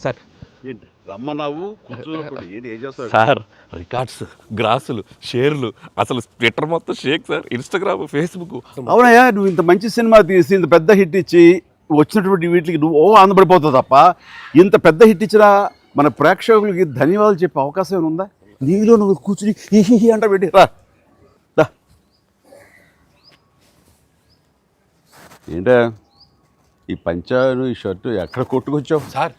Sir ఏంటి రమ్మన్నావు కూర్చోకుండా ఏంటి ఏం చేస్తావు? సార్ రికార్డ్స్, గ్రాసులు, షేర్లు, అసలు ట్విట్టర్ మొత్తం షేక్ సార్, ఇన్స్టాగ్రామ్, ఫేస్బుక్. అవునయ్యా, నువ్వు ఇంత మంచి సినిమా తీసి ఇంత పెద్ద హిట్ ఇచ్చి వచ్చినటువంటి వీటికి నువ్వు ఆనందపడిపోతావు తప్ప ఇంత పెద్ద హిట్ ఇచ్చిన మన ప్రేక్షకులకి ధన్యవాదాలు చెప్పే అవకాశం ఏమైనా ఉందా? నీలో నువ్వు కూర్చుని హీ అంట పెట్టి రా. ఏంటా ఈ పంచాను ఈ షర్టు ఎక్కడ కొట్టుకొచ్చావు సార్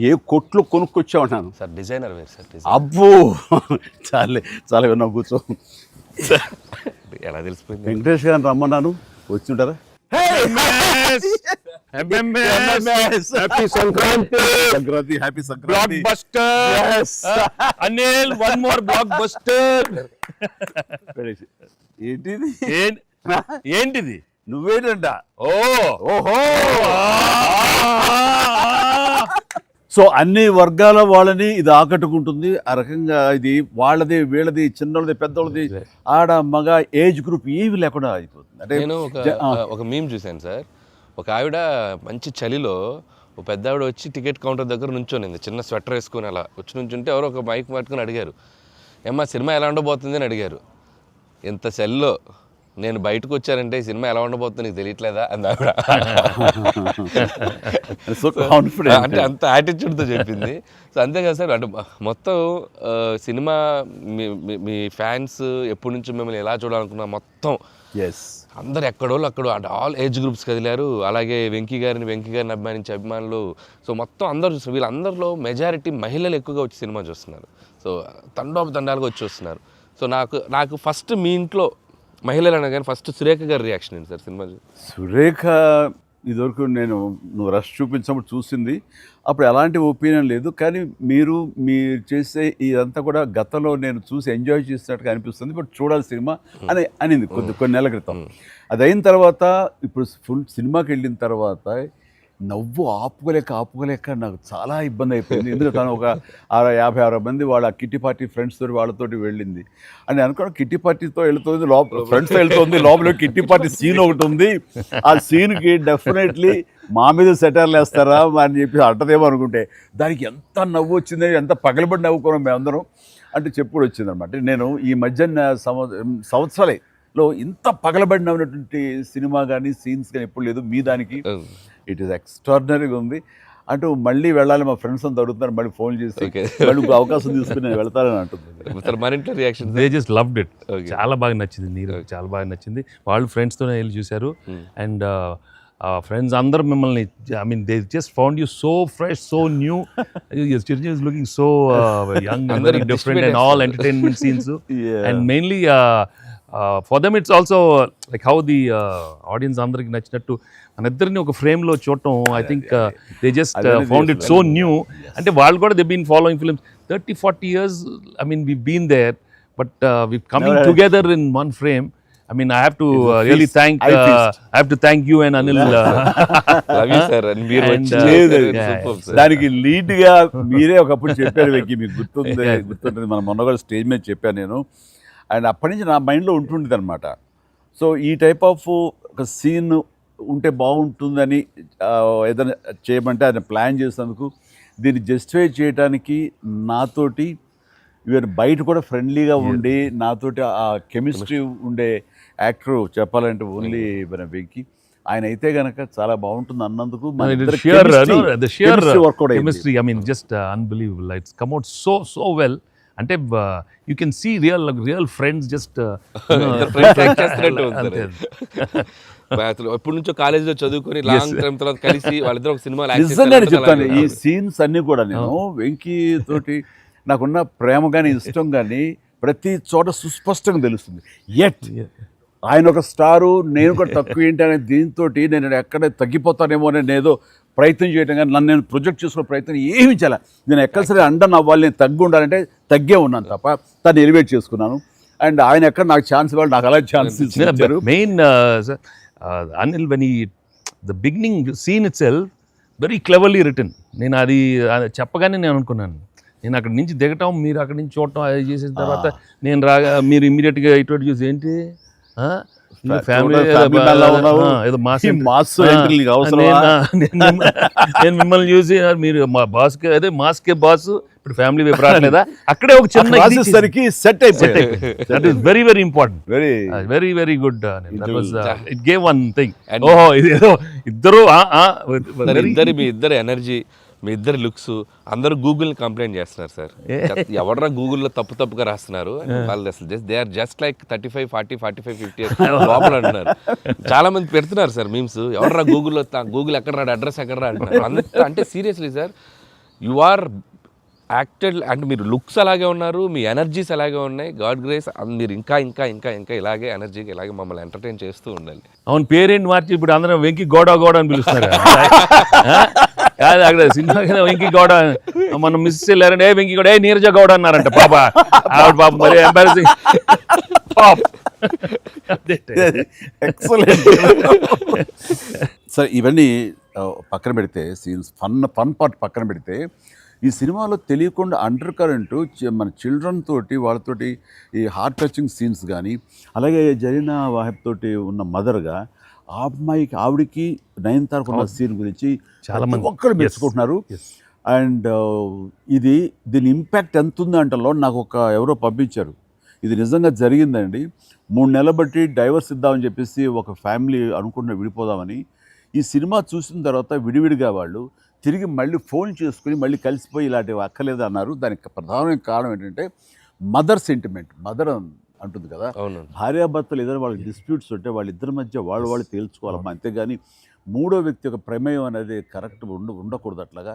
ఏ కొట్లు కొనుక్కొచ్చావు అన్నాను. సార్ డిజైనర్ వేరు సార్. అబ్బో చాలా విన్నా కూర్చో. ఎలా తెలిసిపోయింది? వెంకటేష్ గారిని రమ్మన్నాను, వచ్చి ఉంటారా? Sankranti happy Sankranti. Anil one more block buster. ఏంటిది? ఏంటిది? నువ్వేనంట. ఓహో. సో అన్ని వర్గాల వాళ్ళని ఇది ఆకట్టుకుంటుంది. ఆ రకంగా ఇది వాళ్ళది వీళ్ళది చిన్నోళ్ళది పెద్దోళ్ళది ఆడ మగ ఏజ్ గ్రూప్ ఏవి లేకుండా అయిపోతుంది. అంటే నేను ఒక మీమ్ చూశాను సార్. ఒక ఆవిడ మంచి చలిలో ఒక పెద్ద ఆవిడ వచ్చి టికెట్ కౌంటర్ దగ్గర నుంచోనింది, చిన్న స్వెటర్ వేసుకుని అలా వచ్చి నుంచుంటే ఎవరో ఒక మైక్ పట్టుకుని అడిగారు, ఏమ్మా సినిమా ఎలా ఉండబోతుంది అని అడిగారు. ఎంత చలిలో నేను బయటకు వచ్చానంటే ఈ సినిమా ఎలా ఉండబోతుంది నీకు తెలియట్లేదా అని ఆవిడ. అంటే అంత యాటిట్యూడ్తో చెప్పింది. సో అంతేకాదు సార్, అంటే మొత్తం సినిమా మీ ఫ్యాన్స్ ఎప్పటి నుంచి మిమ్మల్ని ఎలా చూడాలనుకున్నా మొత్తం అందరు ఎక్కడోళ్ళు అక్కడ అంటే ఆల్ ఏజ్ గ్రూప్స్ కదిలారు. అలాగే వెంకీ గారిని అభిమానించే అభిమానులు. సో మొత్తం అందరూ వీళ్ళందరిలో మెజారిటీ మహిళలు ఎక్కువగా వచ్చి సినిమా చూస్తున్నారు. సో తండాలుగా వచ్చి వస్తున్నారు. సో నాకు ఫస్ట్ మీ ఇంట్లో మహిళలు అనగానే ఫస్ట్ సురేఖ గారి రియాక్షన్ ఏంటి సార్ సినిమా? సురేఖ ఇదివరకు నువ్వు రష్ చూపించినప్పుడు చూసింది, అప్పుడు ఎలాంటి ఒపీనియన్ లేదు. కానీ మీరు చేసే ఇదంతా కూడా గతంలో నేను చూసి ఎంజాయ్ చేసినట్టుగా అనిపిస్తుంది, బట్ చూడాలి సినిమా అని అనింది కొన్ని నెలల క్రితం. అది అయిన తర్వాత ఇప్పుడు ఫుల్ సినిమాకి వెళ్ళిన తర్వాత నవ్వు ఆపుకోలేక నాకు చాలా ఇబ్బంది అయిపోయింది. ఎందుకంటే తను ఒక 50-60 మంది వాళ్ళ కిట్టి పార్టీ ఫ్రెండ్స్ తోటి వాళ్ళతోటి వెళ్ళింది అని అనుకోవడం. కిట్టి పార్టీతో వెళుతుంది, ఫ్రెండ్స్తో వెళ్తుంది, లోపల కిట్టి పార్టీ సీన్ ఒకటి ఉంది. ఆ సీన్కి డెఫినెట్లీ మా మీద సెటర్లు వేస్తారా అని చెప్పి అంటదేమో అనుకుంటే దానికి ఎంత నవ్వు వచ్చింది, ఎంత పగలబడి నవ్వుకున్నాం మేమందరం అంటే చెప్పుడు వచ్చిందనమాట. నేను ఈ మధ్య సంవత్సరాలలో ఇంత పగలబడి నవ్వినటువంటి సినిమా కానీ సీన్స్ కానీ ఎప్పుడు లేదు. మీ దానికి ఇట్ ఈస్ ఎక్స్ట్రాడినరీగా ఉంది. అంటూ మళ్ళీ వెళ్ళాలి, మా ఫ్రెండ్స్ అంతా అడుగుతున్నారు, మళ్ళీ ఫోన్ చేసి మళ్ళీ అవకాశం తీసుకుని నేను వెళ్తానని అంటుంది. They just loved it. చాలా బాగా నచ్చింది, నీరు చాలా బాగా నచ్చింది. వాళ్ళు ఫ్రెండ్స్తోనే వెళ్ళి చూశారు. అండ్ ఫ్రెండ్స్ అందరూ మిమ్మల్ని I mean they just found you so fresh, so new. Chiranjeevi is looking so young and very different and all entertainment scenes. And mainly for them it's also like how the audience అందరికి నచ్చినట్టు మన ఇద్దరిని ఒక ఫ్రేమ్లో చూడటం. I think they just found it so new. అంటే వాళ్ళు కూడా they been following films 30-40 years. I mean we've been there, but we've coming together in one frame. I mean I have to really thank you and Anil. Love you sir. And మీరు దానికి lead గా మీరే ఒకప్పుడు చెప్పారు వెంకీ, మీకు గుర్తుంది మన మొన్న కూడా స్టేజ్ మీద చెప్పాను నేను. అండ్ అప్పటి నుంచి నా మైండ్లో ఉంటుండేది అనమాట. సో ఈ టైప్ ఆఫ్ ఒక సీన్ ఉంటే బాగుంటుందని ఏదైనా చేయమంటే ఆయన ప్లాన్ చేసినందుకు దీన్ని జస్టిఫై చేయడానికి నాతోటి ఈవెన్ బయట కూడా ఫ్రెండ్లీగా ఉండి నాతోటి ఆ కెమిస్ట్రీ ఉండే యాక్టర్ చెప్పాలంటే ఓన్లీ మన వెంకీ. ఆయన అయితే గనక చాలా బాగుంటుంది అన్నందుకు chemistry I mean just unbelievable. It's come out so well. అంటే you can see real friends just ఎప్పటి నుంచో కాలేజీలో చదువుకొని లాంగ్ టైం తర్వాత కలిసి వాళ్ళిద్దరు ఒక సినిమా చెప్తాను. ఈ సీన్స్ అన్ని కూడా నేను వెంకీ తోటి నాకున్న ప్రేమ కానీ ఇష్టం కానీ ప్రతి చోట సుస్పష్టంగా తెలుస్తుంది. ఎట్ ఆయన ఒక స్టారు, నేను కూడా తక్కువ ఏంటి అనే దీంతో నేను ఎక్కడ తగ్గిపోతానేమో అని నేనేదో ప్రయత్నం చేయడం కానీ నన్ను నేను ప్రొజెక్ట్ చేసుకునే ప్రయత్నం ఏమి చేయాలి. నేను ఎక్కడ సరే అండర్ అవ్వాలి, నేను తగ్గి ఉండాలంటే తగ్గే ఉన్నాను తప్ప తను ఎలివేట్ చేసుకున్నాను. అండ్ ఆయన ఎక్కడ నాకు ఛాన్స్ ఇవ్వాలి, నాకు అలా ఛాన్స్ ఇచ్చారు. Main Anil, when the beginning scene itself very cleverly written. నేను అది చెప్పగానే నేను అనుకున్నాను, నేను అక్కడి నుంచి దిగటం, మీరు అక్కడి నుంచి చూడటం, అది చేసిన తర్వాత నేను రాగా మీరు ఇమ్మీడియట్గా ఇటువంటి చూసి ఏంటి ఫ్యామిలీ family man లా ఉన్నావు. ఈ mass entry నీకు అవసరమా? నేను మిమ్మల్ని చూసి మీరు మా బాస్ అదే మాస్కే బాస్ ఇప్పుడు ఫ్యామిలీ వైపు రావట్లేదా, అక్కడే ఒక చిన్న రాసేసరికి సెట్ అయిపోయింది. That is very very important, very very very good. It gave one thing, ఓహో ఇది ఏదో ఇద్దరు మీ ఇద్దరు ఎనర్జీ, మీ ఇద్దరు లుక్స్, అందరూ గూగుల్ని కంప్లైంట్ చేస్తున్నారు సార్. ఎవడరా గూగుల్లో తప్పుగా రాస్తున్నారు వాళ్ళు, అసలు దే ఆర్ జస్ట్ లైక్ 35, 40, 45, 50 లోపల అంటున్నారు. చాలా మంది పెడుతున్నారు సార్ మీమ్స్, ఎవడరా గూగుల్లో, గూగుల్ ఎక్కడ రాడు, అడ్రస్ ఎక్కడ రా అంటున్నారు. అంత అంటే seriously sir, you are acted అంటే మీరు లుక్స్ అలాగే ఉన్నారు, మీ ఎనర్జీస్ అలాగే ఉన్నాయి. గాడ్ గ్రేస్, మీరు ఇంకా ఇంకా ఇంకా ఇంకా ఇలాగే ఎనర్జీకి ఇలాగే మమ్మల్ని ఎంటర్టైన్ చేస్తూ ఉండాలి. అవును, పేరేంటి మార్చి ఇప్పుడు అందరం వెంకి గౌడ అని పిలుస్తున్నారు. కాదు అక్కడ సినిమా వెంకి గౌడ, మనం మిస్ వెళ్ళారంటే ఏ వెంకి గౌడ, ఏ నీరజ గౌడ అన్నారంట. పాప ఆవిడ పాప మరి ఎంబారసింగ్. ఎక్సలెంట్. సరే ఇవన్నీ పక్కన పెడితే, సీన్స్ ఫన్ పార్ట్ పక్కన పెడితే, ఈ సినిమాలో తెలియకుండా అండర్ కరెంట్ మన చిల్డ్రన్ తోటి వాళ్ళతోటి ఈ హార్ట్ టచింగ్ సీన్స్ కానీ, అలాగే జరీనా వాహిబ్ తోటి ఉన్న మదర్గా ఆ అమ్మాయికి ఆవిడికి నయనతారకు ఉన్న సీన్ గురించి చాలా మంది ఒక్కరు మెచ్చుకుంటున్నారు. అండ్ దీని ఇంపాక్ట్ ఎంత ఉంది అంటలో నాకు ఎవరో పంపించారు, ఇది నిజంగా జరిగిందండి. 3 నెలలు బట్టి డైవర్స్ ఇద్దామని చెప్పేసి ఒక ఫ్యామిలీ అనుకుంటున్న విడిపోదామని, ఈ సినిమా చూసిన తర్వాత విడివిడిగా వాళ్ళు తిరిగి మళ్ళీ ఫోన్ చేసుకుని మళ్ళీ కలిసిపోయి ఇలాంటివి అక్కర్లేదు అన్నారు. దానికి ప్రధానమైన కారణం ఏంటంటే మదర్ సెంటిమెంట్. మదర్ అంటుంది కదా, భార్యాభర్తలు ఏదైనా వాళ్ళకి డిస్ప్యూట్స్ ఉంటే వాళ్ళిద్దరి మధ్య వాళ్ళు తేల్చుకోవాలమ్మా, అంతేగాని మూడో వ్యక్తి యొక్క ప్రమేయం అనేది కరెక్ట్ ఉండకూడదు. అట్లాగా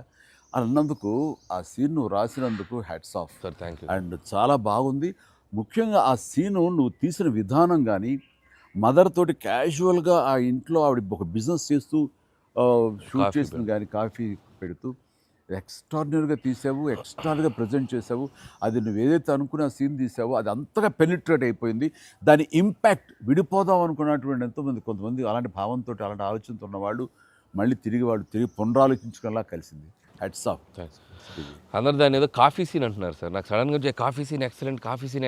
అన్నందుకు ఆ సీన్ నువ్వు రాసినందుకు hats off sir, thank you. And చాలా బాగుంది. ముఖ్యంగా ఆ సీను నువ్వు తీసిన విధానం కానీ, మదర్ తోటి క్యాజువల్గా ఆ ఇంట్లో ఆవిడ ఒక బిజినెస్ చేస్తూ షూట్ చేసిన కానీ కాఫీ పెడుతూ ఎక్స్ట్రాడినరీగా తీసావు, ఎక్స్ట్రాడినరీగా ప్రజెంట్ చేసావు. అది నువ్వు ఏదైతే అనుకున్న సీన్ తీసావో అది అంతగా పెనిట్రేట్ అయిపోయింది. దాని ఇంపాక్ట్ విడిపోదాం అనుకున్నటువంటి కొంతమంది అలాంటి భావంతో అలాంటి ఆలోచనతో ఉన్నవాళ్ళు మళ్ళీ తిరిగి పునరాలోచించుకునేలా కలిసింది. Hats off. అందరు దాన్ని ఏదో కాఫీ సీన్ అంటున్నారు సార్. నాకు సడన్గా వచ్చే కాఫీ సీన్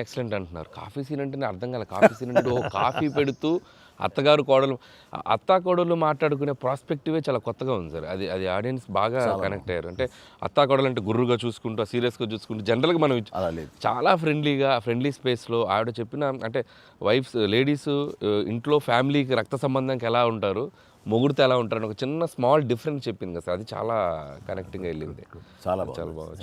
ఎక్సలెంట్ అంటున్నారు. కాఫీ సీన్ అంటే అర్థం కాలే. కాఫీ సీన్ అంటే కాఫీ పెడుతూ అత్తా కోడలు మాట్లాడుకునే ప్రాస్పెక్టివే చాలా కొత్తగా ఉంది సార్. అది ఆడియన్స్ బాగా కనెక్ట్ అయ్యారు. అంటే అత్తా కోడలు అంటే గుర్రుగా చూసుకుంటూ, సీరియస్గా చూసుకుంటూ, జనరల్గా మనం చాలా ఫ్రెండ్లీ స్పేస్లో ఆవిడ చెప్పిన, అంటే లేడీస్ ఇంట్లో ఫ్యామిలీకి రక్త సంబంధానికి ఎలా ఉంటారు, మొగుడితో ఎలా ఉంటారని ఒక చిన్న స్మాల్ డిఫరెన్స్ చెప్పింది కదా సార్. అది చాలా కనెక్టింగ్గా వెళ్ళింది. చాలా బాగా.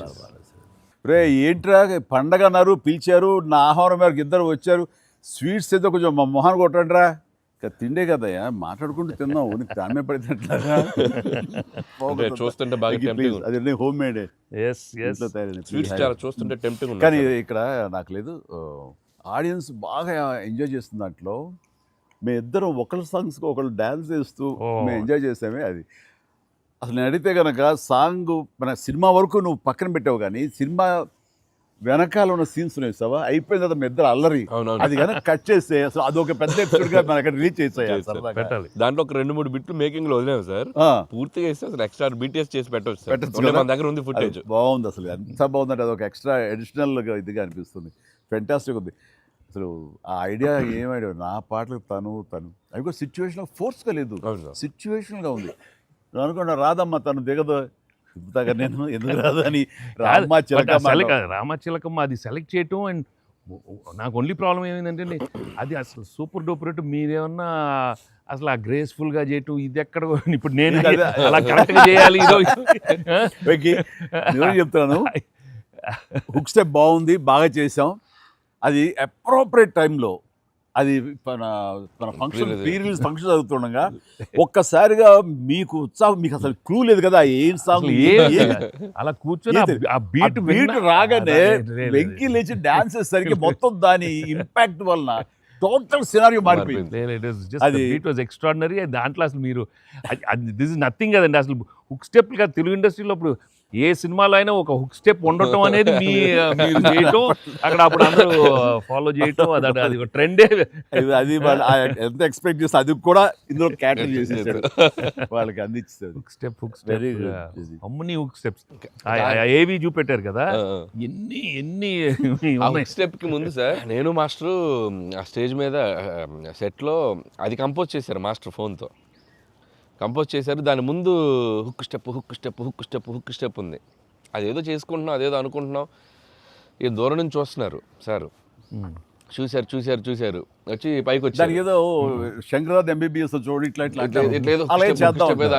రే ఏంట్రా పండగ అన్నారు, పిలిచారు, నా ఆహారం మేరకు ఇద్దరు వచ్చారు, స్వీట్స్ ఏదో కొంచెం మా మొహాన్ని కొట్టండిరా. తిండే కదయ్యా, మాట్లాడుకుంటూ తిన్నావు, నీకు దాని పడినట్లాగా చూస్తుంటే బాగా అది హోమ్ మేడ్ చూస్తుంటే టెంప్టింగ్. కానీ ఇక్కడ నాకు లేదు, ఆడియన్స్ బాగా ఎంజాయ్ చేస్తున్న దాంట్లో మేము ఇద్దరం ఒకళ్ళ సాంగ్స్కి ఒకళ్ళు డ్యాన్స్ చేస్తూ మేము ఎంజాయ్ చేసామే. అది అసలు నేను అడిగితే కనుక సాంగ్ మన సినిమా వరకు నువ్వు పక్కన పెట్టావు, కానీ సినిమా వెనకాల ఉన్న సీన్స్ వేసావా, అయిపోయిన తర్వాత మీ ఇద్దరు అల్లరి, అది కనుక కట్ చేస్తే అసలు అదొక పెద్ద ఎపిసోడ్గా మన అక్కడ రిలీజ్ చేసేయాలి. దాంట్లో ఒక 2-3 బిట్లు మేకింగ్ లో వదిలేము సార్, పూర్తిగా వేస్తే అసలు ఎక్స్ట్రా బీటీఎస్ చేసి పెట్టచ్చు. మన దగ్గర ఉంది ఫుటేజ్. బాగుంది, అసలు ఎంత బాగుందంటే అదొక ఎక్స్ట్రా అడిషనల్గా ఇదిగా అనిపిస్తుంది. ఫెంటాస్టిక్ ఉంది అసలు. ఆ ఐడియా ఏం ఐడియా, నా పాటలకు తను అవి కూడా సిచ్యువేషనల్ ఫోర్స్గా లేదు, సిచ్యువేషనల్గా ఉంది. నువ్వు అనుకున్నా రాదమ్మా తను దిగదు, నేను ఎందుకు రాదు అని రామచిలకమ్మ అది సెలెక్ట్ చేయటం. అండ్ నాకు ఓన్లీ ప్రాబ్లం ఏమైందంటే అది అసలు సూపర్ డూపర్ రేటు, మీరేమన్నా అసలు ఆ గ్రేస్ఫుల్గా చేయటం ఇది ఎక్కడ, ఇప్పుడు నేను అలా కరెక్ట్గా చేయాలి. చెప్తాను, హుక్ స్టెప్ బాగుంది, బాగా చేసాం. అది అప్రోప్రియేట్ టైంలో, అది మన ఫంక్షన్ ప్రీ-రిలీజ్ ఫంక్షన్ జరుగుతుండగా ఒక్కసారిగా మీకు ఉత్సాహం, మీకు అసలు క్లూ లేదు కదా ఏం సాంగ్ అలా కూర్చొని ఆ బీట్ రాగానే వెంకీ లేచి డాన్స్ చేసేసరికి మొత్తం దాని ఇంపాక్ట్ వలన టోటల్ సినారియో మారిపోయింది. అది ఇట్ వాజ్ ఎక్స్ట్రాడినరీ. దాంట్లో అసలు మీరు దిస్ ఇస్ నథింగ్ కదండి, అసలు హుక్ స్టెప్ కాదు తెలుగు ఇండస్ట్రీలో. ఇప్పుడు ఏ సినిమాలో అయినా ఒక హుక్ స్టెప్ ఉండటం అనేది మీరు చేయటం, అక్కడ అప్పుడు అందరూ ఫాలో చేయటం, అది ఒక ట్రెండే. అది వాళ్ళు ఎంత ఎక్స్పెక్ట్ చేస్తే అది కూడా ఇందులో క్యాటర్ చేసేసాడు, వాళ్ళకి అందించాడు. Hook step Very good. అమ్మని హుక్ స్టెప్స్ ఏవి చూపెట్టారు కదా, ఎన్ని స్టెప్ కి ముందు సార్ నేను మాస్టరు ఆ స్టేజ్ మీద సెట్ లో అది కంపోజ్ చేశారు మాస్టర్ ఫోన్తో కంపోజ్ చేశారు. దాని ముందు hook step hook step hook step hook step ఉంది. అదేదో చేసుకుంటున్నాం, అదేదో అనుకుంటున్నాం. ఈ దూరం నుంచి చూస్తున్నారు సార్, చూశారు వచ్చి పైకి వచ్చారు. ఏదో శంకరాద్ ఎంబీబీఎస్ చూడు ఇట్లా ఏదో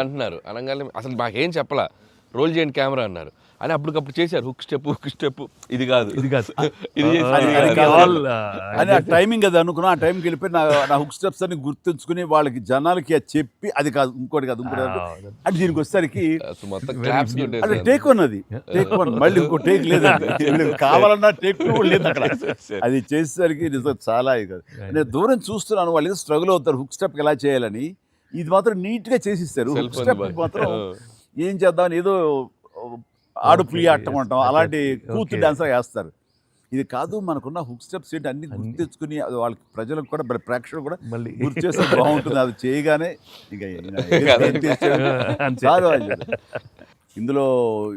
అంటున్నారు. అనగానే అసలు మాకేం చెప్పలా, రోల్ చేయండి కెమెరా అన్నారు. అని అప్పటికప్పుడు చేశారు హుక్ స్టెప్ ఇది కాదు ఇది అని ఆ టైమింగ్ అది అనుకున్నా. ఆ టైంకి వెళ్ళిపోయి నా హుక్ స్టెప్స్ అని గుర్తుంచుకుని వాళ్ళకి జనాలకి అది చెప్పి అది కాదు ఇంకోటి కాదు అంటే దీనికి వచ్చేసరికి అంటే టేక్ వన్, అది టేక్ వన్, మళ్ళీ ఇంకో టేక్ లేదండి, కావాలన్నా టేక్ టూ లేదు అక్కడ. అది చేసేసరికి నిజం చాలా ఇది. నేను దూరం చూస్తున్నాను, వాళ్ళు ఏదో స్ట్రగుల్ అవుతారు హుక్ స్టెప్ ఎలా చేయాలని. ఇది మాత్రం నీట్గా చేసిస్తారు. హుక్ స్టెప్ మాత్రం ఏం చేద్దామని ఏదో ఆడు ప్రియ ఆటం అంటాం అలాంటి కూతురు డాన్స్ వేస్తారు. ఇది కాదు, మనకున్న హుక్ స్టెప్స్ ఏంటి అన్ని గుర్తించుకుని అది వాళ్ళకి ప్రజలకు కూడా ప్రేక్షకులు కూడా మళ్ళీ గుర్తు చేస్తే బాగుంటుంది. అది చేయగానే ఇందులో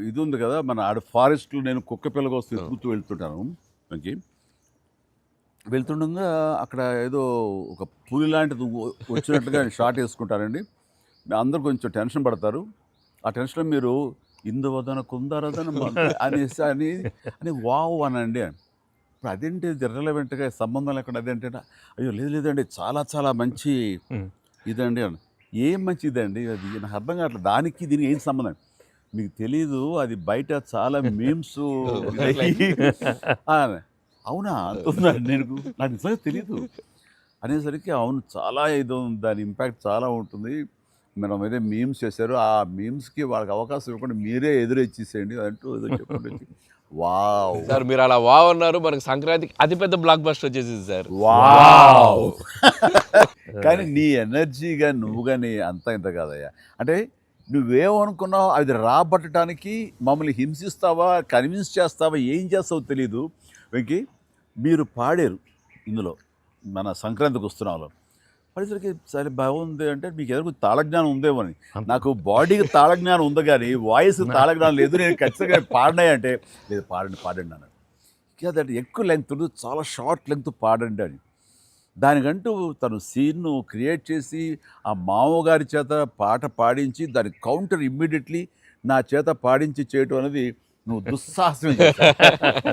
ఇది ఉంది కదా, మన ఆడ ఫారెస్ట్లో నేను కుక్క పిల్లగా వస్తే ఎత్తుకుతూ వెళ్తుంటాను. మనకి వెళ్తుండగా అక్కడ ఏదో ఒక పులి లాంటిది వచ్చినట్టుగా షార్ట్ వేసుకుంటారండి. అందరూ కొంచెం టెన్షన్ పడతారు. ఆ టెన్షన్లో మీరు ఇందువదన కుందరదన అనేసి అని వావ్ అనండి. ఇప్పుడు అదేంటి ఇర్రెలవెంట్గా సంబంధం లేకుండా అదేంటే, అయ్యో లేదండి చాలా చాలా మంచి ఇదండి అని. ఏం మంచి ఇదండి అది నాకు అర్థం కావట్లేదు, దానికి దీనికి ఏం సంబంధం మీకు తెలీదు, అది బయట చాలా మీమ్స్. అవునా అంటున్నాను నేను, నాకు నిజంగా తెలీదు అనేసరికి అవును చాలా ఇది దాని ఇంపాక్ట్ చాలా ఉంటుంది. మనం ఏదో మీమ్స్ చేశారు, ఆ మీమ్స్కి వాళ్ళకి అవకాశం ఇవ్వకుండా మీరే ఎదురొచ్చేసేయండి అంటూ ఏదో చెప్పండి. వావ్ సార్, మీరు అలా వావ్ అన్నారు, మనకు సంక్రాంతికి అతిపెద్ద బ్లాక్ బస్టర్ వచ్చేసింది సార్. వావ్ కానీ నీ ఎనర్జీగా నువ్వు కానీ అంత ఇంత కాదయ్యా. అంటే నువ్వేమనుకున్నావు అది రాబట్టడానికి మమ్మల్ని హింసిస్తావా, కన్విన్స్ చేస్తావా, ఏం చేస్తావో తెలీదు. వెంకీ మీరు పాడారు ఇందులో మన సంక్రాంతికి వస్తున్నాలో, పడేసరికి సరే బాగుంది అంటే మీకు ఎదురు తాళజ్ఞానం ఉందేమో అని. నాకు బాడీకి తాళజ్ఞానం ఉంది కానీ వాయిస్ తాళజ్ఞానం లేదు. నేను ఖచ్చితంగా పాడినాయి అంటే లేదు పాడండి అన్నాడు. అదంటే ఎక్కువ లెంగ్త్ చాలా షార్ట్ లెంగ్త్ పాడండి అని. దానికంటూ తను సీన్ను క్రియేట్ చేసి ఆ మామగారి చేత పాట పాడించి దాని కౌంటర్ ఇమ్మీడియట్లీ నా చేత పాడించి చేయటం అనేది నువ్వు దుస్సాహసం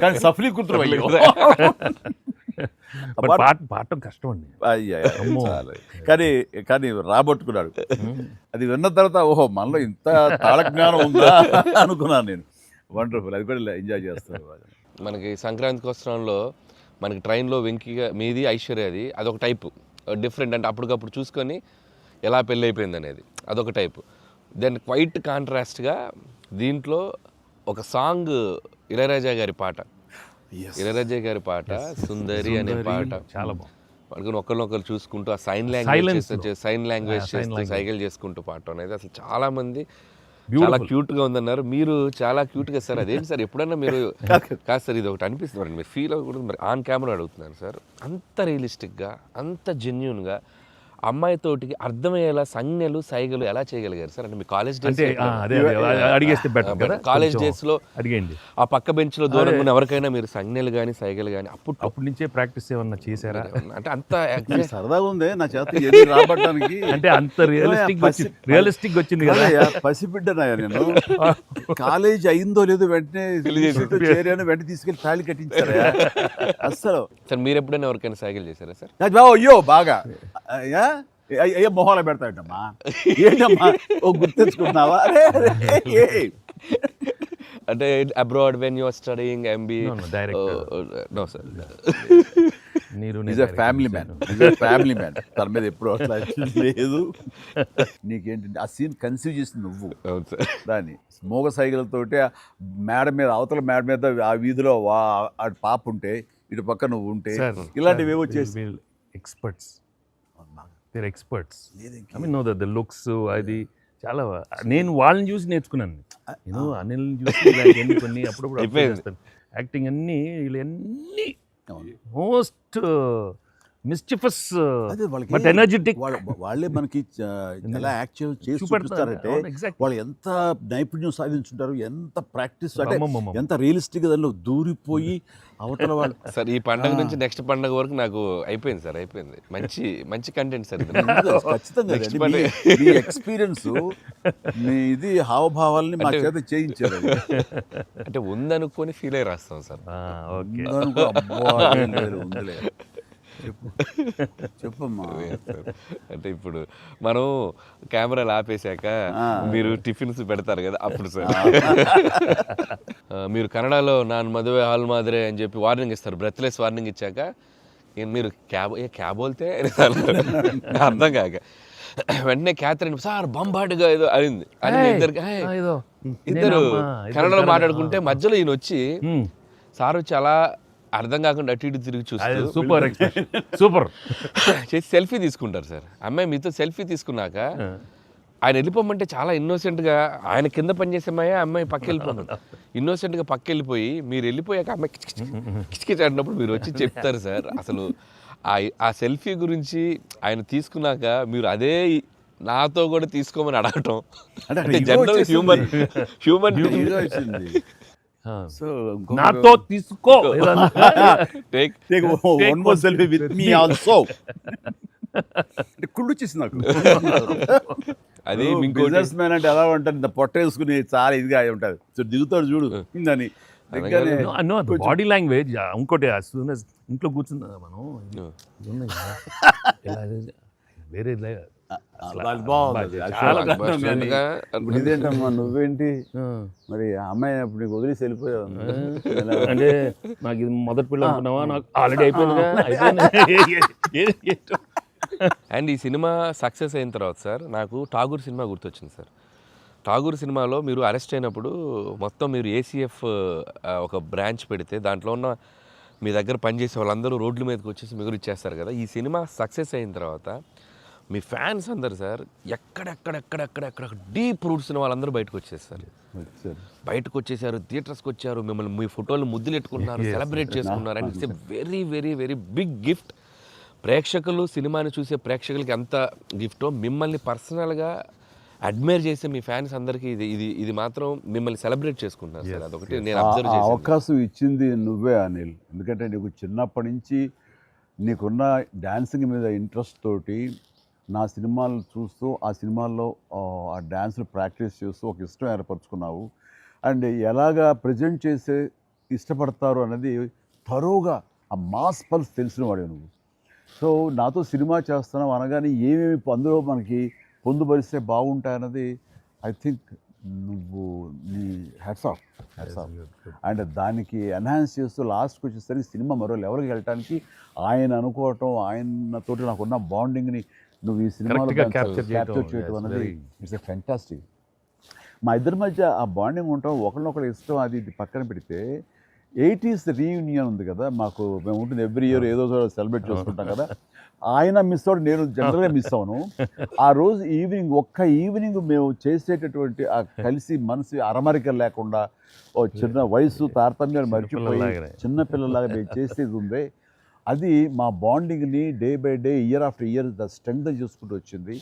కానీ సఫలీకృతులు అయ్యో. పాడటం కష్టం అండి. కానీ రాబట్టుకున్నాడు. అది విన్న తర్వాత ఓహో మనలో ఇంత తాళజ్ఞానం ఉందా అనుకున్నాను నేను. వండర్ఫుల్, అది కూడా ఎంజాయ్ చేస్తాను. మనకి సంక్రాంతికి వస్త్రంలో మనకి ట్రైన్లో వెంకీగా మీది ఐశ్వర్యది అదొక టైపు డిఫరెంట్, అంటే అప్పటికప్పుడు చూసుకొని ఎలా పెళ్ళి అయిపోయింది అనేది అదొక టైపు. దెన్ క్వైట్ కాంట్రాస్ట్గా దీంట్లో ఒక సాంగ్ ఇళయరాజా గారి పాట, ఇళయరాజా గారి పాట సుందరి అనే పాట చాలా బాగుంది. పడుకుని ఒకరినొకరు చూసుకుంటూ ఆ సైన్ లాంగ్వేజ్ చేస్తూ సైకిల్ చేసుకుంటూ పాట అనేది అసలు చాలా మంది చాలా క్యూట్గా ఉందన్నారు. మీరు చాలా క్యూట్గా సార్. అదేంటి సార్ ఎప్పుడన్నా మీరు కాదు సార్ ఇది ఒకటి అనిపిస్తుంది మీరు ఫీల్ అవ్వకూడదు, మరి ఆన్ కెమెరా అడుగుతున్నాను సార్. అంత రియలిస్టిక్గా అంత జెన్యున్గా అమ్మాయితోటికి అర్థమయ్యేలా సంజ్ఞలు సైగలు ఎలా చేయగలిగారు సార్? అంటే మీ కాలేజ్ డేస్ అడిగేస్తే బెటర్ కదా. కాలేజ్ డేస్లో అడిగేయండి ఆ పక్క బెంచ్లో దూరంగా ఉన్న ఎవరికైనా మీరు సంజ్ఞలు కానీ సైగలు కానీ అప్పటి నుంచే ప్రాక్టీస్ ఏమన్నా చేశారా? అంటే అంత సరదాగా ఉంది నా చేత రాబట్టడానికి. అంటే అంత రియలిస్టిక్ వచ్చింది కదా. పసిబిడ్డనాయా నేను. కాలేజ్ అయిందో లేదో వెంటనే చేరాను, వెంటనే తీసుకెళ్ళి తాళి కట్టించారా అస్సలు. సార్ మీరు ఎప్పుడైనా ఎవరికైనా సైకిల్ చేశారా సార్? అయ్యో బాగా అయ్యో మొహాలు పెడతాడమ్మా, ఏంటమ్మా ఓ గుర్తించుకుంటున్నావా? అంటే abroad when you are studying MB? No sir, family man తన మీద ఎప్పుడు అట్లా లేదు. నీకేంటంటే ఆ సీన్ కన్సీవ్ చేసింది నువ్వు. దాన్ని మోగ సైకిల్తోటి మేడ మీద అవతల మేడ మీద ఆ వీధిలో ఆ పాప ఉంటే ఇటు పక్క నువ్వు ఉంటే ఇలాంటివి ఏవో చేసి experts. I mean, no, the looks, అది చాలా నేను వాళ్ళని చూసి నేర్చుకున్నాను. నేను అనిల్ని చూసి ఇలాంటివన్నీ కొన్ని అప్పుడప్పుడు observe చేస్తాను. యాక్టింగ్ అన్నీ వీళ్ళన్నీ మోస్ట్ మిస్చిఫస్ అదే వాళ్ళకి బట్ ఎనర్జెటిక్. వాళ్ళే మనకి ఎలా యాక్ట్ చేసి చూపిస్తారంటే వాళ్ళు ఎంత నైపుణ్యం సాధించుంటారు, ఎంత ప్రాక్టీస్ అంటే ఎంత రియలిస్టిక్ గా దానిలో దూరిపోయి అవతల వాళ్ళు. సార్ ఈ పండుగ నుంచి నెక్స్ట్ పండుగ వరకు నాకు అయిపోయింది సార్, అయిపోయింది. మంచి మంచి కంటెంట్ సార్ ఇది. ఖచ్చితంగా Next అండి. పండుగ. మీ ఎక్స్పీరియన్స్ మీ ఇది హావభావాలని మా చేత చేయించారు. అంటే ఉందనుకొని ఫీల్ అయ్యి రాస్తాం సార్. ఓకే, ఉందనుకో, అబ్బా, ఏం లేదు, ఉందిలే. చెప్పమ్మా. అంటే ఇప్పుడు మనం కెమెరాలు ఆపేశాక మీరు టిఫిన్స్ పెడతారు కదా అప్పుడు సార్. మీరు కన్నడలో నాన్ మదువే హాల్ మాదిరే అని చెప్పి వార్నింగ్ ఇస్తారు, బ్రెత్లెస్ వార్నింగ్ ఇచ్చాక మీరు క్యాబ్ వెళ్తే అర్థం కాక వెంటనే క్యాథరిన్ సార్ బంబాటుగా ఏదో అయింది అని ఇద్దరు కన్నడలో మాట్లాడుకుంటే మధ్యలో ఈయన వచ్చి సార్ వచ్చి అలా అర్థం కాకుండా అటు ఇటు తిరిగి చూస్తారు, సూపర్ సూపర్ చేసి సెల్ఫీ తీసుకుంటారు సార్. అమ్మాయి మీతో సెల్ఫీ తీసుకున్నాక ఆయన వెళ్ళిపోమంటే చాలా ఇన్నోసెంట్గా ఆయన కింద పనిచేసేమాయా అమ్మాయి పక్క వెళ్ళిపోతాడు, ఇన్నోసెంట్గా పక్క వెళ్ళిపోయి మీరు వెళ్ళిపోయాక అమ్మాయి కిచకిచ అంటున్నప్పుడు మీరు వచ్చి చెప్తారు సార్. అసలు ఆ సెల్ఫీ గురించి ఆయన తీసుకున్నాక మీరు అదే నాతో కూడా తీసుకోమని అడగటం అంటే జనరల్ హ్యూమన్ సో నాతో తీసుకో take one more selfie with me also. కుళ్ళు వచ్చేసింది నాకు. అది బిజినెస్ మ్యాన్ అంటే ఎలా ఉంటుంది, ఇంత పొట్ట వేసుకుని చాలా ఇదిగా ఉంటుంది. సో దిగుతాడు చూడు అని బాడీ లాంగ్వేజ్. ఇంకోటి ఇంట్లో కూర్చున్నా మనం వేరే ఇదేంటమ్మా నువ్వేంటి మరి అమ్మాయి అప్పుడు నీకు వదిలేసి వెళ్ళిపోయావు అంటే నాకు ఇది మొదటి పిల్ల అనుకున్నావా, నాకు ఆల్రెడీ అయిపోయింది. అండ్ ఈ సినిమా సక్సెస్ అయిన తర్వాత సార్ నాకు ఠాగూర్ సినిమా గుర్తొచ్చింది సార్. ఠాగూర్ సినిమాలో మీరు అరెస్ట్ అయినప్పుడు మొత్తం మీరు ఏసీఎఫ్ ఒక బ్రాంచ్ పెడితే దాంట్లో ఉన్న మీ దగ్గర పనిచేసే వాళ్ళందరూ రోడ్ల మీదకి వచ్చేసి మీరు ఇచ్చేస్తారు కదా. ఈ సినిమా సక్సెస్ అయిన తర్వాత మీ ఫ్యాన్స్ అందరు సార్ ఎక్కడెక్కడెక్కడెక్కడెక్కడ డీప్ రూట్స్ వాళ్ళందరూ బయటకు వచ్చేస్తారు, బయటకు వచ్చేసారు, థియేటర్స్కి వచ్చారు, మిమ్మల్ని మీ ఫోటోలు ముద్దులు ఎట్టుకుంటున్నారు, సెలబ్రేట్ చేసుకున్నారు. And it's a very very very big gift. ప్రేక్షకులు సినిమాని చూసే ప్రేక్షకులకి ఎంత గిఫ్టో మిమ్మల్ని పర్సనల్గా అడ్మైర్ చేసే మీ ఫ్యాన్స్ అందరికీ ఇది మాత్రం మిమ్మల్ని సెలబ్రేట్ చేసుకుంటున్నారు సార్. అదొకటి నేను అబ్జర్వ్ చేశాను. అవకాశం ఇచ్చింది నువ్వే అనిల్. ఎందుకంటే నీకు చిన్నప్పటి నుంచి నీకున్న డాన్సింగ్ మీద ఇంట్రెస్ట్ తోటి నా సినిమాలు చూస్తూ ఆ సినిమాల్లో ఆ డ్యాన్స్ని ప్రాక్టీస్ చేస్తూ ఒక ఇష్టం ఏర్పరచుకున్నావు. అండ్ ఎలాగా ప్రజెంట్ చేసే ఇష్టపడతారు అనేది తరోగా ఆ మాస్ పల్స్ తెలిసిన వాడే నువ్వు. సో నాతో సినిమా చేస్తున్నావు అనగానే ఏమేమి అందులో మనకి పొందుపరిస్తే బాగుంటాయన్నది ఐ థింక్ నువ్వు నీ హ్యాట్స్ ఆఫ్. అండ్ దానికి ఎన్హాన్స్ చేస్తూ లాస్ట్కి వచ్చేసరికి సినిమా మరో లెవెల్కి వెళ్ళటానికి ఆయన అనుకోవటం, ఆయనతోటి నాకున్న బాండింగ్ని నువ్వు ఈ సినిమాలో క్యాప్చర్ చేయటం అనేది ఇట్స్ ఎ ఫ్యాంటాస్టిక్. మా ఇద్దరి మధ్య ఆ బాండింగ్ ఉండటం, ఒకరినొకరు ఇష్టం, అది ఇది పక్కన పెడితే 80s రీయూనియన్ ఉంది కదా మాకు, మేము ఉంటుంది ఎవ్రీ ఇయర్ ఏదో సెలబ్రేట్ చేసుకుంటాం కదా. ఆయన మిస్ అవుట్, నేను జనరల్గా మిస్ అవును. ఆ రోజు ఈవినింగ్ ఒక్క ఈవినింగ్ మేము చేసేటటువంటి ఆ కలిసి మనసు అరమరికలు లేకుండా ఓ చిన్న వయసు తారతమ్యాలు మర్చిపోయి చిన్నపిల్లలాగా మేము చేసేది ఉందే, అది మా బాండింగ్ని day by day year after year strength చేసుకుంటూ వచ్చింది.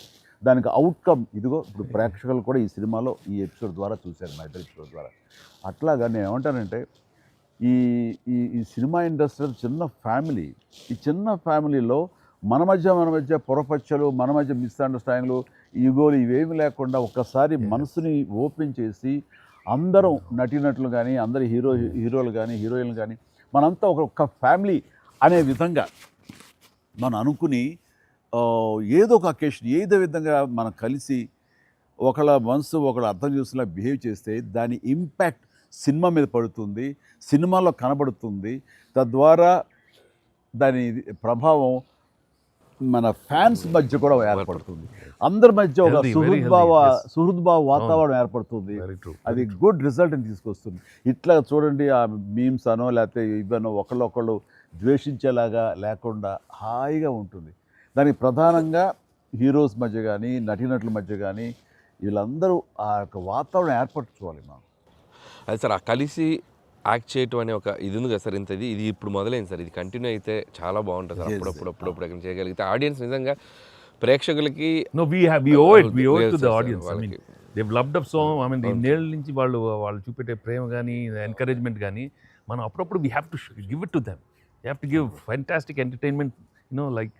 దానికి అవుట్కమ్ ఇదిగో ఇప్పుడు ప్రేక్షకులు కూడా ఈ సినిమాలో ఈ ఎపిసోడ్ ద్వారా చూశారు, మా ఇద్దరు ఎపిసోడ్ ద్వారా. అట్లాగా నేను ఏమంటానంటే ఈ ఈ సినిమా ఇండస్ట్రీ చిన్న ఫ్యామిలీ. ఈ చిన్న ఫ్యామిలీలో మన మధ్య పొరపచ్చలు, మన మధ్య మిస్అండర్స్టాండింగ్లు, ఈగోలు ఇవేమి లేకుండా ఒక్కసారి మనసుని ఓపెన్ చేసి అందరం నటీనటులు కానీ, అందరు హీరోలు కానీ, హీరోయిన్లు కానీ మనంతా ఒక ఫ్యామిలీ అనే విధంగా మనం అనుకుని ఏదో ఒక అకేషన్ ఏదో విధంగా మనం కలిసి ఒకళ్ళ మనసు ఒకళ్ళు అర్థం చేసుకునేలా బిహేవ్ చేస్తే దాని ఇంపాక్ట్ సినిమా మీద పడుతుంది, సినిమాలో కనబడుతుంది. తద్వారా దాని ప్రభావం మన ఫ్యాన్స్ మధ్య కూడా ఏర్పడుతుంది, అందరి మధ్య ఒక సుహృద్భావ వాతావరణం ఏర్పడుతుంది. అది గుడ్ రిజల్ట్ని తీసుకొస్తుంది. ఇట్లా చూడండి, ఆ మీమ్స్ అనో లేకపోతే ఇవన్నో ఒకళ్ళొకళ్ళు ద్వేషించేలాగా లేకుండా హాయిగా ఉంటుంది. దానికి ప్రధానంగా హీరోస్ మధ్య కానీ, నటీనటుల మధ్య కానీ వీళ్ళందరూ ఆ యొక్క వాతావరణం ఏర్పరచుకోవాలి మనం. అది సార్ ఆ కలిసి యాక్ట్ చేయటం అనే ఒక ఇది ఉంది కదా సార్, ఇది ఇప్పుడు మొదలైంది సార్, ఇది కంటిన్యూ అయితే చాలా బాగుంటుంది సార్. అప్పుడప్పుడు ఎక్కడ చేయగలిగితే ఆడియన్స్ నిజంగా ప్రేక్షకులకి No, we owe it to the audience. I mean, they've loved up so. I mean, ఇన్నేళ్ళ నుంచి వాళ్ళు చూపెట్టే ప్రేమ కానీ ఎంకరేజ్మెంట్ కానీ మనం అప్పుడప్పుడు we have to give it to them. You have to give fantastic entertainment, like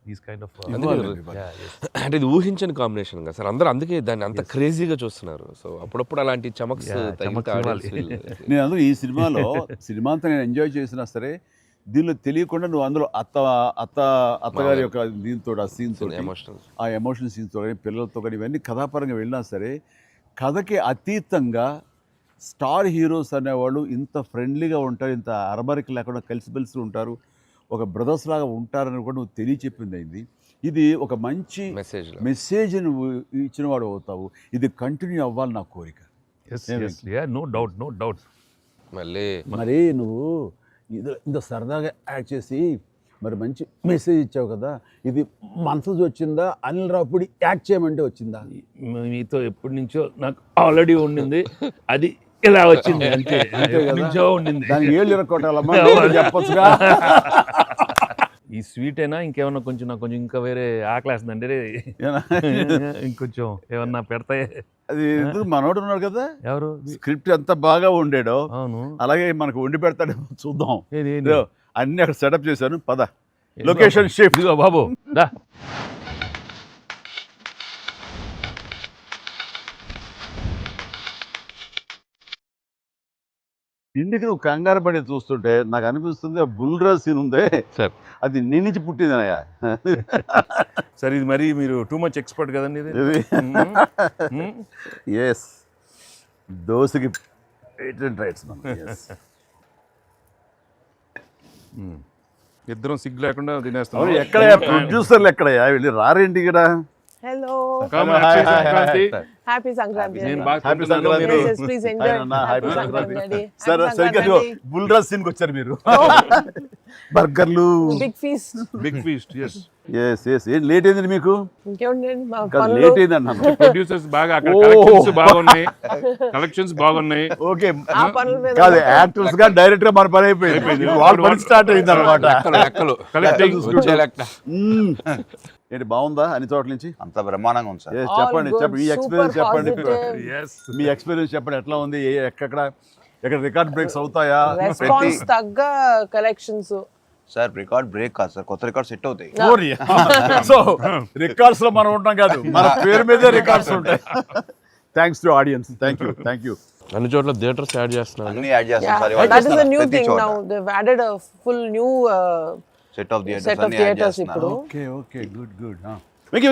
these kind of అంటే ఇది ఊహించని combination కదా సార్, అందరూ అందుకే దాన్ని అంత క్రేజీగా చూస్తున్నారు. సో అప్పుడప్పుడు అలాంటి చమక్స్ నేను అందులో ఈ సినిమా అంతా నేను ఎంజాయ్ చేసినా సరే, దీనిలో తెలియకుండా నువ్వు అందులో అత్తగారి యొక్క దీంతో ఆ సీన్తో ఆ ఎమోషనల్ సీన్స్తో కానీ పిల్లలతో కానీ ఇవన్నీ కథాపరంగా వెళ్ళినా సరే, కథకి అతీతంగా స్టార్ హీరోస్ అనేవాళ్ళు ఇంత ఫ్రెండ్లీగా ఉంటారు, ఇంత అరమరిక లేకుండా కలిసిమెలిసి ఉంటారు, ఒక బ్రదర్స్ లాగా ఉంటారని కూడా నువ్వు తెలియచెప్పింది అయింది. ఇది ఒక మంచి మెసేజ్ నువ్వు ఇచ్చిన వాడు అవుతావు. ఇది కంటిన్యూ అవ్వాలి నా కోరిక. No doubt. మరి నువ్వు ఇంత సరదాగా యాక్ట్ చేసి మరి మంచి మెసేజ్ ఇచ్చావు కదా, ఇది మనసు వచ్చిందా, అనిల్ రావుపూడి యాక్ట్ చేయమంటే వచ్చిందా? మీతో ఎప్పటి నుంచో నాకు ఆల్రెడీ ఉండింది, అది ఇలా వచ్చింది అంతే. నుంచో ఉండింది, దానికి ఏళ్ళు ఇరక్కొట్టాలమ్మా చెప్పొచ్చుగా. ఈ స్వీట్ అయినా ఇంకేమన్నా కొంచెం నాకు కొంచెం ఇంకా వేరే ఆకలేస్తుందంటే ఇంకొంచెం ఏమన్నా పెడతాయి. అది మనోడు ఉన్నాడు కదా, ఎవరు స్క్రిప్ట్ ఎంత బాగా వండాడో అవును అలాగే మనకు వండి పెడతాడేమో చూద్దాం. అన్ని అక్కడ సెటప్ చేశాను, పద లొకేషన్ షిఫ్ట్ బాబు దా. ఇంటికి నువ్వు కంగారు పడి చూస్తుంటే నాకు అనిపిస్తుంది ఆ బుల్రాజ్ సీన్ ఉందే సార్, అది నీ నుంచి పుట్టిందనయ్యా. సరే ఇది మరి మీరు టూ మచ్ ఎక్స్పర్ట్ కదండి ఇది. ఎస్, దోశకి పేటెంట్ రైట్స్. ఇద్దరం సిగ్గు లేకుండా తినేస్తాం. ఎక్కడయ్యా ప్రొడ్యూసర్లు, ఎక్కడయ్యా వెళ్ళి రారేంటి ఇక్కడ? Hello. Happy Sankranti. Please enjoy. Happy Sankranti. సరే సరిగ్గా బుల్రాజ్ సీన్కి వచ్చారు మీరు. బర్గర్లు, Big feast. yes. ఏం లేట్ అయింది మీకు? ఇంకేముందండి మా లేట్ పనులు. అయింది అన్నాను. ప్రొడ్యూసర్స్ బాగా అక్కడ కలెక్షన్స్ బాగున్నాయి. ఓకే, ఆ పనుల మీద కాదు యాక్టర్స్ గా డైరెక్ట్ గా మన పని అయిపోయింది, వాళ్ళ పని స్టార్ట్ అయింది అనమాట. ఏంటి బాగుందా అన్ని చోట్ల నుంచి? అంత బ్రహ్మాండంగా ఉంది సార్. చెప్పండి మీ ఎక్స్పీరియన్స్ చెప్పండి. Yes. మీ ఎక్స్పీరియన్స్ చెప్పండి, ఎట్లా ఉంది, ఎక్కడ రికార్డ్ బ్రేక్స్ అవుతాయా? రెస్పాన్స్ తగ్గ కలెక్షన్స్. సార్ రికార్డ్ బ్రేక్ కాదు సార్, కొత్త రికార్డ్ సెట్ అవుతాయి. సో రికార్డ్స్ లో మనం ఉంటాం కాదు, మన పేరు మీదే రికార్డ్స్ ఉంటాయి. Thanks to audience. Thank you. అన్ని చోట్ల థియేటర్స్ యాడ్ చేస్తున్నారు, అన్ని యాడ్ చేస్తాం sir. That is a new thing now. They've added a full new set of set of theaters ఇప్పుడు. Okay good. వెకి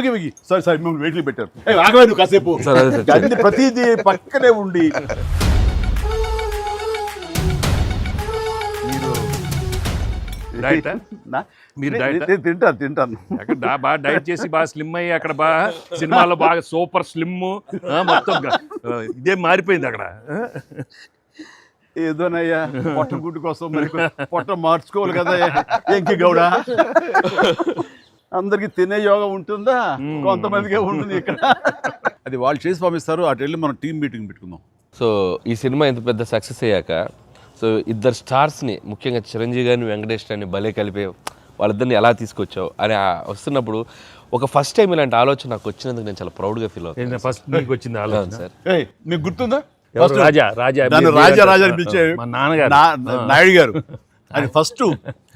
సారీ మేము వెయిట్లు పెట్టారు. ఆగవే నువ్వు కాసేపు. అన్ని ప్రతిదీ పక్కనే ఉండి మీరు తింటాను. అక్కడ బాగా డైట్ చేసి బాగా స్లిమ్ అయ్యి అక్కడ బాగా సినిమాలో బాగా సూపర్ స్లిమ్ మొత్తం ఇదే మారిపోయింది అక్కడ. ఏదోనయ్యా పొట్ట గుడ్డు కోసం మరి పొట్ట మార్చుకోవాలి కదా ఎంకి గౌడ. అందరికి తినే యోగం ఉంటుందా? కొంతమందికే ఉంటుంది ఇక్కడ. అది వాళ్ళు చేసి పంపిస్తారు, అటు వెళ్ళి మనం టీం మీటింగ్ పెట్టుకుందాం. సో ఈ సినిమా ఇంత పెద్ద సక్సెస్ అయ్యాక, సో ఇద్దరు స్టార్స్ని ముఖ్యంగా చిరంజీవి గారిని వెంకటేష్ గారిని భలే కలిపే వాళ్ళిద్దరిని ఎలా తీసుకొచ్చావు అని వస్తున్నప్పుడు ఒక ఫస్ట్ టైం ఇలాంటి ఆలోచన నాకు వచ్చినందుకు నేను చాలా ప్రౌడ్గా ఫీల్ అవుతాను. ఫస్ట్ నీకు వచ్చింది ఆలోచన సార్. మీకు గుర్తుందా? రాజా రాజా పిలిచే మా నాన్నగారు నాయుడు గారు అది ఫస్ట్,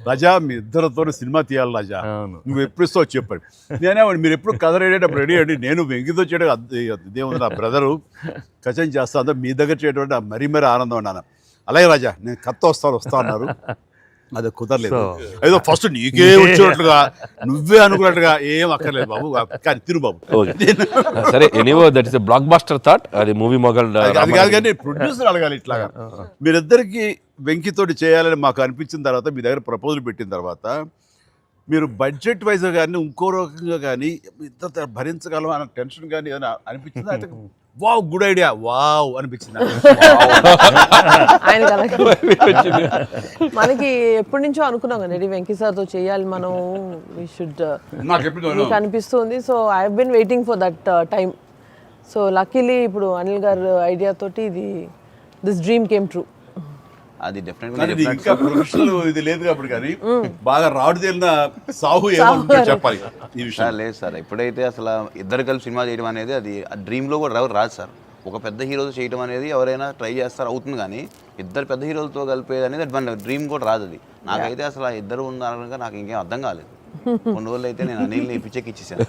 రాజా మీ ఇద్దరితో సినిమా తీయాలి రాజా, నువ్వు ఎప్పుడు ఇస్తావు చెప్పాడు. నేనేమండి మీరు ఎప్పుడు కథ రెడేటప్పుడు రెడీ అండి, నేను వెంకితో చేయడం ఇదేముంది నా బ్రదరు కచం చేస్తా, అంతా మీ దగ్గర చేయడం మరీ ఆనందం అన్నాను. అలాగే రాజా నేను కథ వస్తా అన్నారు, అది కుదరలేదు. ఏదో ఫస్ట్ నీకే వచ్చినట్లుగా నువ్వే అనుకున్నట్టుగా ఏం అక్కర్లేదు బాబు, కానీ తిరు బాబు. సరే, anyway that is a blockbuster thought. అది మూవీ మొగల్ అది కాదు, కానీ ప్రొడ్యూసర్ అడగాలి ఇట్లాగా. మీరిద్దరికి వెంకితోటి చేయాలని మాకు అనిపించిన తర్వాత, మీ దగ్గర ప్రపోజల్ పెట్టిన తర్వాత, మీరు బడ్జెట్ వైజ్గా కానీ ఇంకో రకంగా కానీ ఇద్దరు భరించగలం అన్న టెన్షన్ కానీ ఏదైనా అనిపించిందా? అయితే వావ్ గుడ్ ఐడియా వావ్ అనిపించింది ఆయన మనకి ఎప్పటి నుంచో అనుకున్నాం కదా వెంకీ సార్తో చేయాలి మనం, వి షుడ్, నాకు అనిపిస్తుంది. So I have been waiting for that time. So luckily ఇప్పుడు అనిల్ గారు ఐడియా తోటి దిస్ డ్రీమ్ కేమ్ ట్రూ. అది కానీ ఇది డెఫినెట్గా ఇంకా ప్రొఫెషనల్ ఇది లేదు కాబట్టి కానీ బాగా రాడు తేలిన సాహు ఏమంటుందో చెప్పాలి ఈ విషయం. సార్ లేదు సార్, ఎప్పుడైతే అసలు ఇద్దరు కలిసి సినిమా చేయడం అనేది అది డ్రీమ్లో కూడా రాదు సార్. ఒక పెద్ద హీరోతో చేయడం అనేది ఎవరైనా ట్రై చేస్తారు, అవుతుంది, కానీ ఇద్దరు పెద్ద హీరోలతో కలిపేది అనేది మన డ్రీమ్ కూడా రాదు. అది నాకైతే అసలు ఆ ఇద్దరు ఉన్నారనగా నాకు ఇంకేం అర్థం కాలేదు. కొన్ని రోజులు అయితే నేను అనిల్ని పిచ్చెక్కిచ్చేసాను.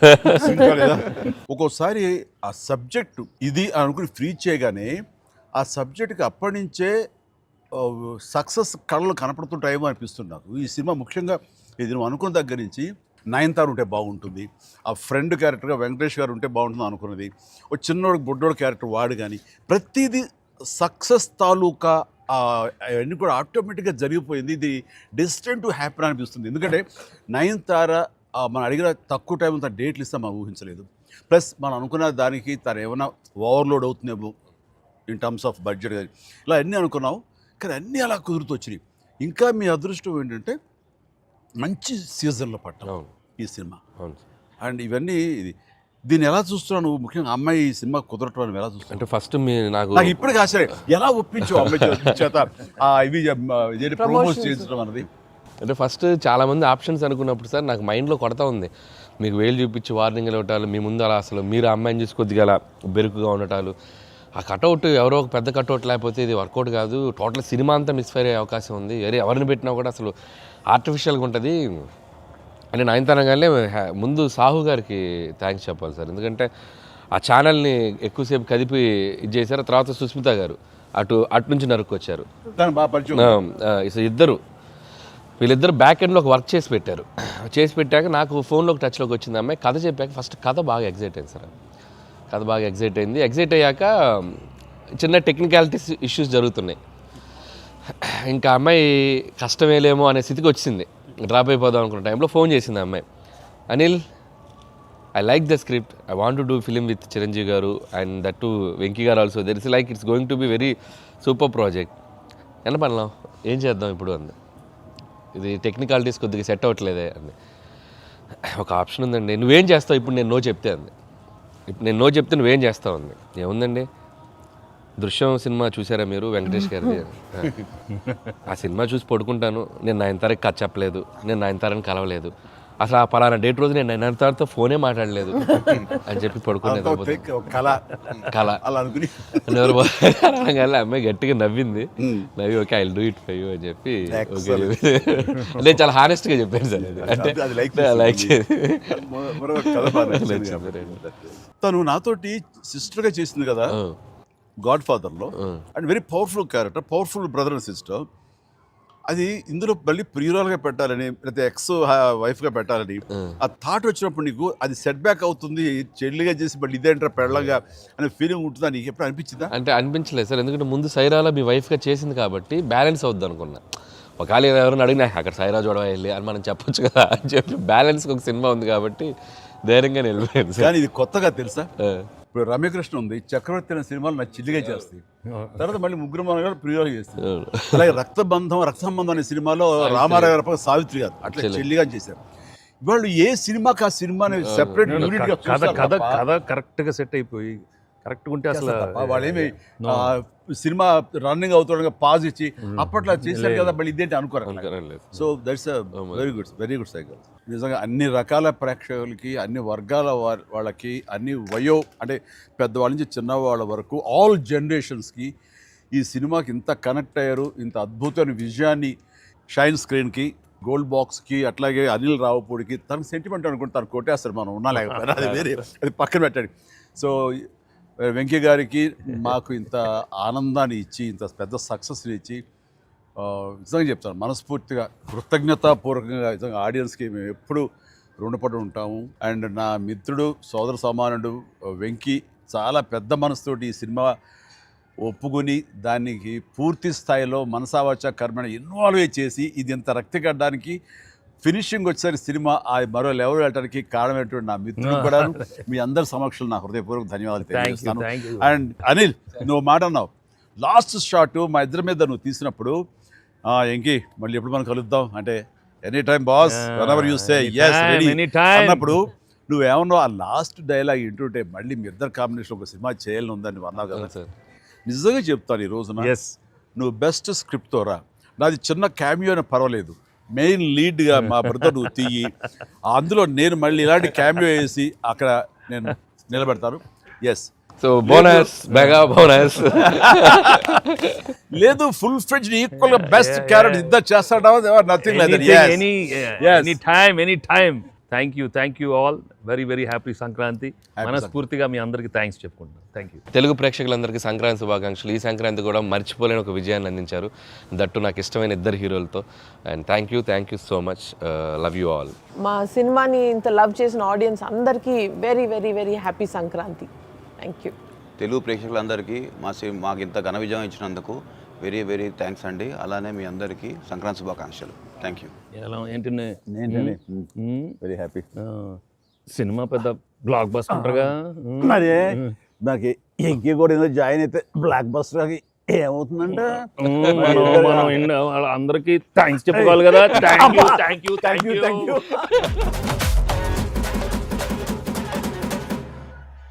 ఒక్కోసారి ఆ సబ్జెక్టు ఇది అనుకుని ఫ్రీ చేయగానే ఆ సబ్జెక్ట్కి అప్పటి నుంచే సక్సెస్ కళలు కనపడుతుంటాయేమో అనిపిస్తుంది నాకు. ఈ సినిమా ముఖ్యంగా ఇది నువ్వు అనుకున్న దగ్గర నుంచి నయనతార ఉంటే బాగుంటుంది, ఆ ఫ్రెండ్ క్యారెక్టర్గా వెంకటేష్ గారు ఉంటే బాగుంటుంది అనుకున్నది, ఒక చిన్నోడు బొడ్డోడు క్యారెక్టర్ వాడు, కానీ ప్రతిదీ సక్సెస్ తాలూకా అవన్నీ కూడా ఆటోమేటిక్గా జరిగిపోయింది. ఇది డెస్టిన్ టు హ్యాపీ అనిపిస్తుంది. ఎందుకంటే నయనతార మనం అడిగిన తక్కువ టైం అంతా డేట్లు ఇస్తే మనం ఊహించలేదు. ప్లస్ మనం అనుకున్న దానికి తను ఏమైనా ఓవర్లోడ్ అవుతుందేమో ఇన్ టర్మ్స్ ఆఫ్ బడ్జెట్ కానీ ఇలా అన్నీ అనుకున్నాం, కానీ అన్నీ అలా కుదురుతూ వచ్చినాయి. ఇంకా మీ అదృష్టం ఏంటంటే మంచి సీజన్లో పట్టాం ఈ సినిమా. అండ్ ఇవన్నీ దీన్ని ఎలా చూస్తున్నావు నువ్వు? ముఖ్యంగా అమ్మాయి ఈ సినిమా కుదరటం అని ఎలా చూస్తావు? అంటే ఫస్ట్ నాకు ఇప్పటికి ఆశ్చర్యం, ఎలా ఒప్పించావు అమ్మాయి చేత ఇవి ప్రమోట్ చేయించడం అన్నది? అంటే ఫస్ట్ చాలామంది ఆప్షన్స్ అనుకున్నప్పుడు సార్ నాకు మైండ్లో కొడతా ఉంది, మీకు వేలు చూపించి వార్నింగ్లు ఇవ్వటాలు, మీ ముందు అలా అసలు మీరు అమ్మాయిని చూసి కొద్దిగా అలా బెరుకుగా ఉండటాలు, ఆ కటౌట్ ఎవరో ఒక పెద్ద కటౌట్ లేకపోతే ఇది వర్కౌట్ కాదు, టోటల్ సినిమా అంతా మిస్ఫైర్ అయ్యే అవకాశం ఉంది, ఎవరిని పెట్టినా కూడా అసలు ఆర్టిఫిషియల్గా ఉంటుంది అని నయనతారగానే ముందు సాహు గారికి థ్యాంక్స్ చెప్పాలి సార్. ఎందుకంటే ఆ ఛానల్ని ఎక్కువసేపు కదిపి ఇది చేశారు. తర్వాత సుస్మిత గారు అటు నుంచి నరుక్కొచ్చారు. వీళ్ళిద్దరు బ్యాక్ ఎండ్లో ఒక వర్క్ చేసి పెట్టారు. చేసి పెట్టాక నాకు ఫోన్లోకి టచ్లోకి వచ్చింది అమ్మాయి. కథ చెప్పాక ఫస్ట్ కథ బాగా ఎగ్జైట్ అయింది సార్. కథ బాగా ఎగ్జైట్ అయింది. ఎగ్జైట్ అయ్యాక చిన్న టెక్నికాలిటీస్ ఇష్యూస్ జరుగుతున్నాయి. ఇంకా అమ్మాయి కష్టమేలేమో అనే స్థితికి వచ్చింది. డ్రాప్ అయిపోదాం అనుకున్న టైంలో ఫోన్ చేసింది అమ్మాయి, Anil I like the script, I want to do film with Chiranjeevi గారు అండ్ దట్ టు వెంకీ గారు also, there is like it's going to be very super project. ఎంత పనిలాం ఏం చేద్దాం ఇప్పుడు అంది. ఇది టెక్నికాలిటీస్ కొద్దిగా సెట్ అవ్వట్లేదే అంది. ఒక ఆప్షన్ ఉందండి, నువ్వేం చేస్తావు ఇప్పుడు నేను నో చెప్తే అంది. ఇప్పుడు నేను నో చెప్తే నువ్వేం చేస్తావు అంది. ఏముందండి, దృశ్యం సినిమా చూసారా మీరు వెంకటేష్ గారిది? ఆ సినిమా చూసి పడుకుంటాను, నేను నయనతారకి కథ చెప్పలేదు, నేను నయనతారని కలవలేదు, అసలు ఆ పలానా డేట్ రోజు నేను నయనతారతో ఫోనే మాట్లాడలేదు అని చెప్పి పడుకునేది. అమ్మాయి గట్టిగా నవ్వింది. నవ్వి okay I will do it for you అని చెప్పి నేను చాలా హానెస్ట్గా చెప్పాను సార్. అంటే లైక్ తను నాతోటి సిస్టర్గా చేసింది కదా గాడ్ ఫాదర్లో, and very powerful character, powerful brother and sister. అది ఇందులో మళ్ళీ ప్రియురాలుగా పెట్టాలని లేకపోతే ఎక్స్ వైఫ్గా పెట్టాలని ఆ థాట్ వచ్చినప్పుడు నీకు అది సెట్ బ్యాక్ అవుతుంది, చెల్లిగా చేసి మళ్ళీ ఇదేంటారా పెళ్ళగా అనే ఫీలింగ్ ఉంటుందా నీకు ఎప్పుడు అనిపించిందా? అంటే అనిపించలేదు సార్, ఎందుకంటే ముందు సైరాలో మీ వైఫ్గా చేసింది కాబట్టి బ్యాలెన్స్ అవుద్ది అనుకున్నా. ఒకవేళ ఎవరైనా అడిగినా అక్కడ సైరా చూడవా వెళ్ళి అని మనం చెప్పొచ్చు కదా అని చెప్పి బ్యాలెన్స్కి ఒక సినిమా ఉంది కాబట్టి ధైర్యంగా వెళ్ళిపోయాను సార్. కానీ ఇది కొత్తగా తెలుసా, ఇప్పుడు రమ్యకృష్ణ ఉంది, చక్రవర్తి అనే సినిమాలు నాకు చిల్లిగా చేస్తాయి, తర్వాత మళ్ళీ ముగ్గురు మన గారు ప్రియులు చేస్తారు. అలాగే రక్త సంబంధం అనే సినిమాలో రామారావు గారు సావిత్రి గారు అట్లా చెల్లిగా చేశారు. వాళ్ళు ఏ సినిమాకి ఆ సినిమాని సెపరేట్ కథ కరెక్ట్గా సెట్ అయిపోయి కరెక్ట్గా ఉంటే అసలు వాళ్ళేమి సినిమా రన్నింగ్ అవుతుండగా పాజ్ ఇచ్చి అప్పట్లో చేశారు కదా మళ్ళీ ఇదేంటి అనుకోరు. So that's very good cycle. నిజంగా అన్ని రకాల ప్రేక్షకులకి, అన్ని వర్గాల వాళ్ళకి, అన్ని అంటే పెద్దవాళ్ళ నుంచి చిన్నవాళ్ళ వరకు ఆల్ జనరేషన్స్కి ఈ సినిమాకి ఇంత కనెక్ట్ అయ్యారు. ఇంత అద్భుతమైన విజయాన్ని షైన్ స్క్రీన్కి, గోల్డ్ బాక్స్కి, అట్లాగే అనిల్ రావుపూడికి తనకు సెంటిమెంట్ అనుకుంటే తను కొట్టేస్తారు, మనం ఉన్నా లేకపోయినా అది వేరే, అది పక్కన పెట్టండి. సో వెంకీ గారికి మాకు ఇంత ఆనందాన్ని ఇచ్చి, ఇంత పెద్ద సక్సెస్ని ఇచ్చి నిజంగా చెప్తాను మనస్ఫూర్తిగా కృతజ్ఞతాపూర్వకంగా నిజంగా ఆడియన్స్కి మేము ఎప్పుడు రుణపడి ఉంటాము. అండ్ నా మిత్రుడు, సోదర సమానుడు వెంకీ చాలా పెద్ద మనసుతోటి ఈ సినిమా ఒప్పుకొని దానికి పూర్తి స్థాయిలో మనసావాచ కర్మణ ఇన్వాల్వ్ చేసి ఇది ఇంత రక్తిగడ్డానికి ఫినిషింగ్ వచ్చేసరి సినిమా ఆ మరో లెవెల్ వెళ్ళడానికి కారణమైనటువంటి నా మిత్రుడు కూడా మీ అందరి సమక్షంలో నా హృదయపూర్వక ధన్యవాదాలు తెలియజేస్తాను. అండ్ అనిల్, నువ్వు మాట అన్నావు లాస్ట్ షాట్ మా ఇద్దరి మీద నువ్వు తీసినప్పుడు, ఎంకి మళ్ళీ ఎప్పుడు మనం కలుద్దాం అంటే any time boss whenever you say yes ready అన్నప్పుడు నువ్వేమన్నావు ఆ లాస్ట్ డైలాగ్ వింటుంటే మళ్ళీ మీ ఇద్దరు కాంబినేషన్ ఒక సినిమా చేయాలని ఉందని అన్నావు కదా సార్ నిజంగా చెప్తాను ఈ రోజున ఎస్ నువ్వు బెస్ట్ స్క్రిప్ట్తో రా నాది చిన్న క్యామియో అని పర్వాలేదు మెయిన్ లీడ్గా మా బ్రదర్ నువ్వు తీయి అందులో నేను మళ్ళీ ఇలాంటి క్యామియో వేసి అక్కడ నేను నిలబెడతాను yes so bonus mega bonus లేదు ఫుల్ ఫ్రెండ్స్ ఈక్వల్ గా బెస్ట్ క్యారెక్టర్ ఇద్దరు చేస్తాడా nothing like any time thank you all very happy Sankranti మనస్ఫూర్తిగా మీ అందరికి థ్యాంక్స్ చెప్పుకుంటాను థ్యాంక్ యూ తెలుగు ప్రేక్షకులందరికీ సంక్రాంతి శుభాకాంక్షలు ఈ సంక్రాంతి కూడా మర్చిపోలేని ఒక విజయాన్ని అందించారు దట్టు నాకు ఇష్టమైన ఇద్దరు హీరోలతో and thank you so much love you all మా సినిమాని ఇంత లవ్ చేసిన ఆడియన్స్ అందరికీ very happy Sankranti. Thank you. Telugu ప్రేక్షకులందరికీ మాకు ఇంత ఘన విజయం ఇచ్చినందుకు వెరీ థ్యాంక్స్ అండి. అలానే మీ అందరికీ సంక్రాంతి శుభాకాంక్షలు. Thank you. ఎలా ఏంటి వెరీ హ్యాపీ సినిమా పెద్ద బ్లాక్ బస్టర్గా మరి నాకు ఇంకే కూడా ఏదో జాయిన్ అయితే బ్లాక్ బస్టర్ ఏమవుతుందంటే మనం అందరికి థ్యాంక్స్ చెప్పుకోవాలి కదా. Thank you